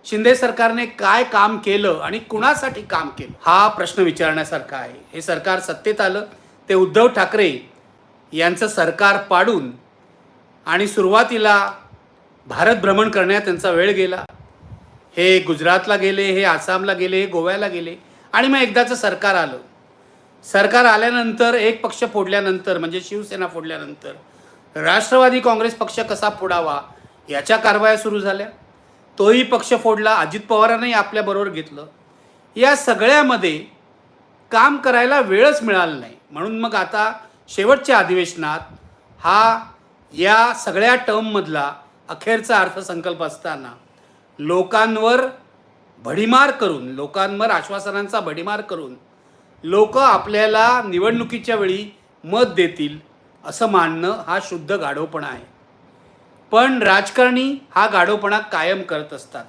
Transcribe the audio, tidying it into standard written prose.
शिंदे सरकारने काय काम केलं आणि कुणासाठी काम केलं हा प्रश्न विचारण्यासारखा आहे. हे सरकार सत्तेत आलं ते उद्धव ठाकरे यांचं सरकार पाडून आणि सुरुवातीला भारत भ्रमण करण्यात त्यांचा वेळ गेला. हे गुजरातला गेले, हे आसामला गेले, हे गोव्याला गेले आणि मग एकदाचं सरकार आलं. सरकार आल्यानंतर एक पक्ष फोडल्यानंतर म्हणजे शिवसेना फोडल्यानंतर राष्ट्रवादी काँग्रेस पक्ष कसा फोडावा याच्या कारवाया सुरू झाल्या. तोही पक्ष फोडला. अजित पवारांनाही आपल्याबरोबर घेतलं. या सगळ्यामध्ये काम करायला वेळच मिळाला नाही. म्हणून मग आता शेवटच्या अधिवेशनात या सगळ्या टर्ममधला अखेरचा अर्थसंकल्प असताना लोकांवर भडीमार करून, लोकांवर आश्वासनांचा भडीमार करून लोक आपल्याला निवडणुकीच्या वेळी मत देतील असं मानणं हा शुद्ध गाढवपणा आहे. पण राजकारणी हा गाढवपणा कायम करत असतात.